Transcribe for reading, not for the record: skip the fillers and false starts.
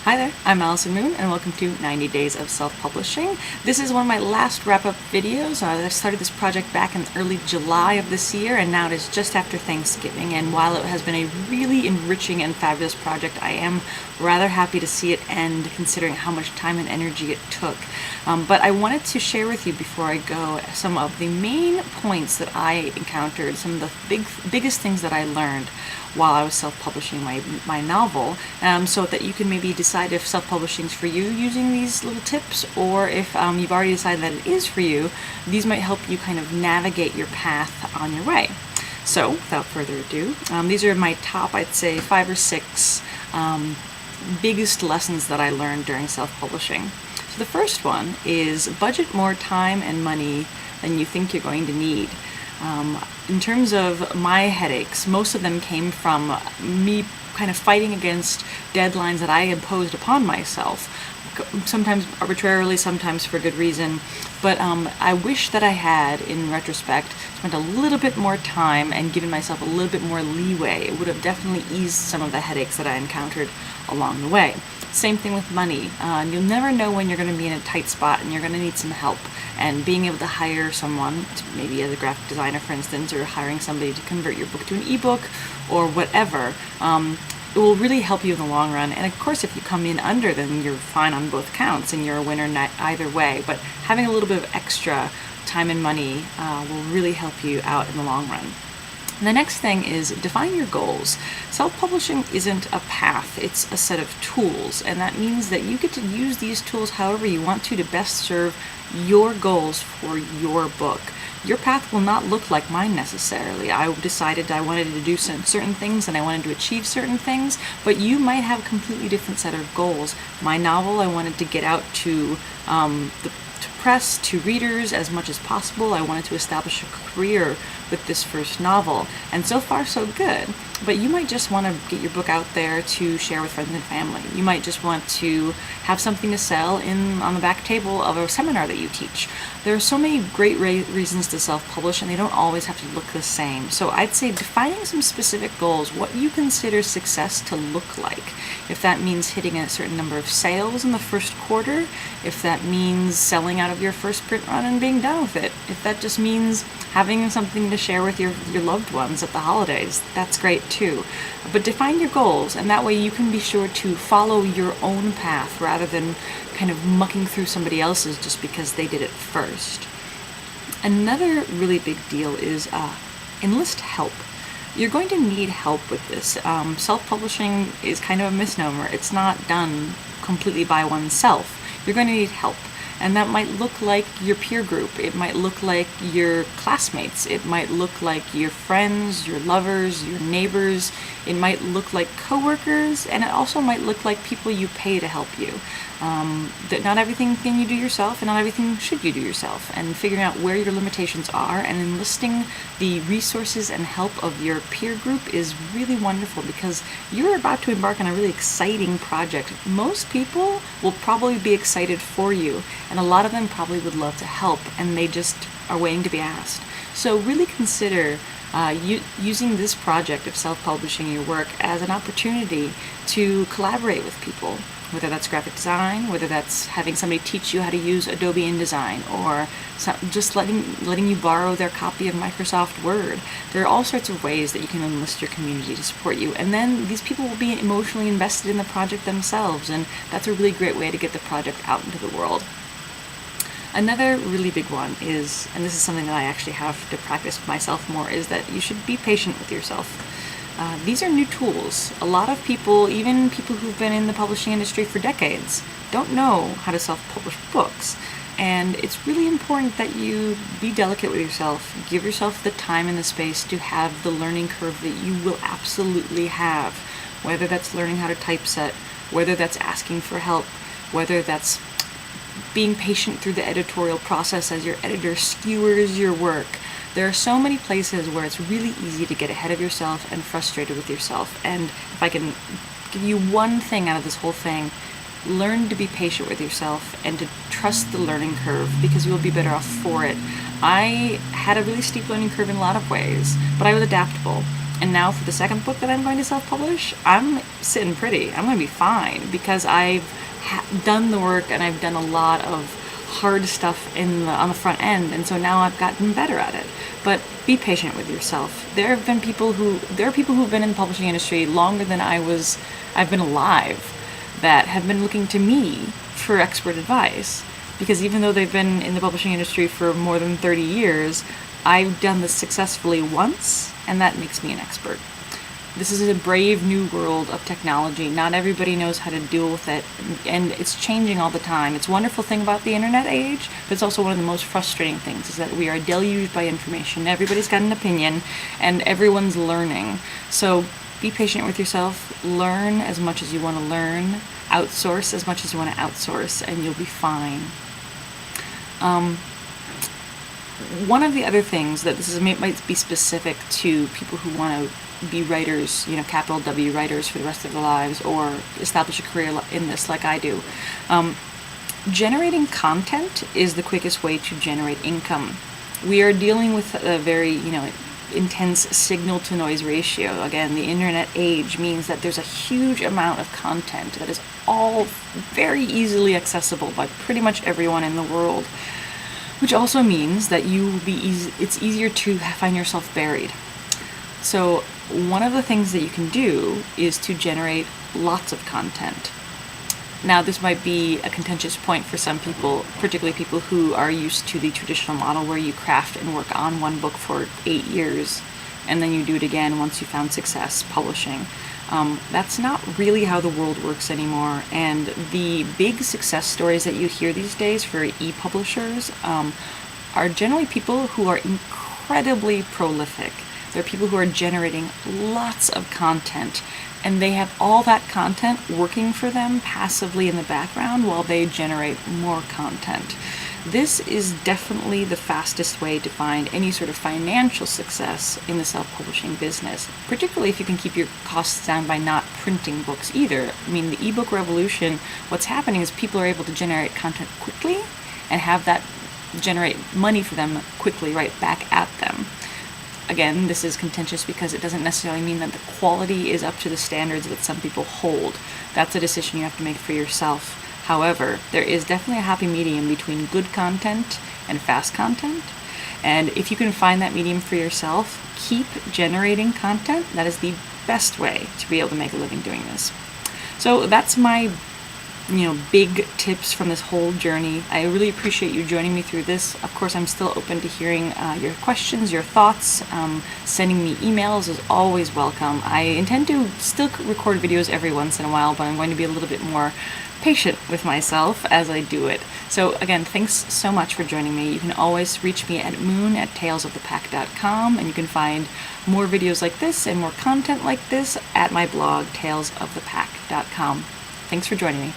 Hi there, I'm Allison Moon and welcome to 90 Days of Self-Publishing. This is one of my last wrap-up videos. I started this project back in early July of this year and now it is just after Thanksgiving, and while it has been a really enriching and fabulous project, I am rather happy to see it end considering how much time and energy it took. But I wanted to share with you before I go some of the main points that I encountered, some of the biggest things that I learned while I was self-publishing my novel, so that you can maybe decide if self-publishing is for you using these little tips, or if you've already decided that it is for you, these might help you kind of navigate your path on your way. So without further ado, these are my top, I'd say, 5 or 6 biggest lessons that I learned during self-publishing. So the first one is budget more time and money than you think you're going to need. In terms of my headaches, most of them came from me kind of fighting against deadlines that I imposed upon myself, sometimes arbitrarily, sometimes for good reason. But I wish that I had, in retrospect, spent a little bit more time and given myself a little bit more leeway. It would have definitely eased some of the headaches that I encountered along the way. Same thing with money. You'll never know when you're going to be in a tight spot and you're going to need some help. And being able to hire someone, maybe as a graphic designer for instance, or hiring somebody to convert your book to an ebook or whatever, it will really help you in the long run. And of course, if you come in under, then you're fine on both counts and you're a winner either way. But having a little bit of extra time and money will really help you out in the long run. The next thing is define your goals. Self-publishing isn't a path, it's a set of tools, and that means that you get to use these tools however you want to best serve your goals for your book. Your path will not look like mine necessarily. I decided I wanted to do certain things and I wanted to achieve certain things, but you might have a completely different set of goals. My novel, I wanted to get out to press, to readers as much as possible. I wanted to establish a career with this first novel, and so far so good. But you might just want to get your book out there to share with friends and family. You might just want to have something to sell on the back table of a seminar that you teach. There are so many great reasons to self-publish, and they don't always have to look the same. So I'd say defining some specific goals, what you consider success to look like. If that means hitting a certain number of sales in the first quarter, if that means selling out of your first print run and being done with it, if that just means having something to share with your loved ones at the holidays, that's great too. But define your goals, and that way you can be sure to follow your own path rather than kind of mucking through somebody else's just because they did it first. Another really big deal is enlist help. You're going to need help with this. Self-publishing is kind of a misnomer. It's not done completely by oneself. You're going to need help. And that might look like your peer group, it might look like your classmates, it might look like your friends, your lovers, your neighbors, it might look like coworkers, and it also might look like people you pay to help you. That not everything can you do yourself, and not everything should you do yourself. And figuring out where your limitations are and enlisting the resources and help of your peer group is really wonderful, because you're about to embark on a really exciting project. Most people will probably be excited for you, and a lot of them probably would love to help, and they just are waiting to be asked. So really consider using this project of self-publishing your work as an opportunity to collaborate with people, whether that's graphic design, whether that's having somebody teach you how to use Adobe InDesign, or just letting you borrow their copy of Microsoft Word. There are all sorts of ways that you can enlist your community to support you, and then these people will be emotionally invested in the project themselves, and that's a really great way to get the project out into the world. Another really big one is, and this is something that I actually have to practice myself more, is that you should be patient with yourself. These are new tools. A lot of people, even people who've been in the publishing industry for decades, don't know how to self-publish books. And it's really important that you be delicate with yourself, give yourself the time and the space to have the learning curve that you will absolutely have. Whether that's learning how to typeset, whether that's asking for help, whether that's being patient through the editorial process as your editor skewers your work. There are so many places where it's really easy to get ahead of yourself and frustrated with yourself. And if I can give you one thing out of this whole thing, learn to be patient with yourself and to trust the learning curve, because you will be better off for it. I had a really steep learning curve in a lot of ways, but I was adaptable. And now for the second book that I'm going to self-publish, I'm sitting pretty. I'm going to be fine because I've done the work and I've done a lot of hard stuff on the front end, and so now I've gotten better at it. But be patient with yourself. There are people who've been in the publishing industry longer than I've been alive, that have been looking to me for expert advice. Because even though they've been in the publishing industry for more than 30 years, I've done this successfully once, and that makes me an expert. This is a brave new world of technology. Not everybody knows how to deal with it, and it's changing all the time. It's a wonderful thing about the internet age, but it's also one of the most frustrating things, is that we are deluged by information. Everybody's got an opinion, and everyone's learning. So be patient with yourself. Learn as much as you want to learn. Outsource as much as you want to outsource, and you'll be fine. One of the other things that might be specific to people who want to be writers, capital W writers for the rest of their lives, or establish a career in this like I do. Generating content is the quickest way to generate income. We are dealing with a very, intense signal to noise ratio. Again, the internet age means that there's a huge amount of content that is all very easily accessible by pretty much everyone in the world, which also means that it's easier to find yourself buried. So one of the things that you can do is to generate lots of content. Now, this might be a contentious point for some people, particularly people who are used to the traditional model where you craft and work on one book for 8 years, and then you do it again once you found success publishing. That's not really how the world works anymore, and the big success stories that you hear these days for e-publishers are generally people who are incredibly prolific. They're people who are generating lots of content, and they have all that content working for them passively in the background while they generate more content. This is definitely the fastest way to find any sort of financial success in the self-publishing business, particularly if you can keep your costs down by not printing books either. I mean, the ebook revolution, what's happening is people are able to generate content quickly and have that generate money for them quickly right back at them. Again, this is contentious because it doesn't necessarily mean that the quality is up to the standards that some people hold. That's a decision you have to make for yourself. However, there is definitely a happy medium between good content and fast content. And if you can find that medium for yourself, keep generating content. That is the best way to be able to make a living doing this. So that's my big tips from this whole journey. I really appreciate you joining me through this. Of course, I'm still open to hearing your questions, your thoughts. Sending me emails is always welcome. I intend to still record videos every once in a while, but I'm going to be a little bit more patient with myself as I do it. So again, thanks so much for joining me. You can always reach me at moon@talesofthepack.com, and you can find more videos like this and more content like this at my blog, talesofthepack.com. Thanks for joining me.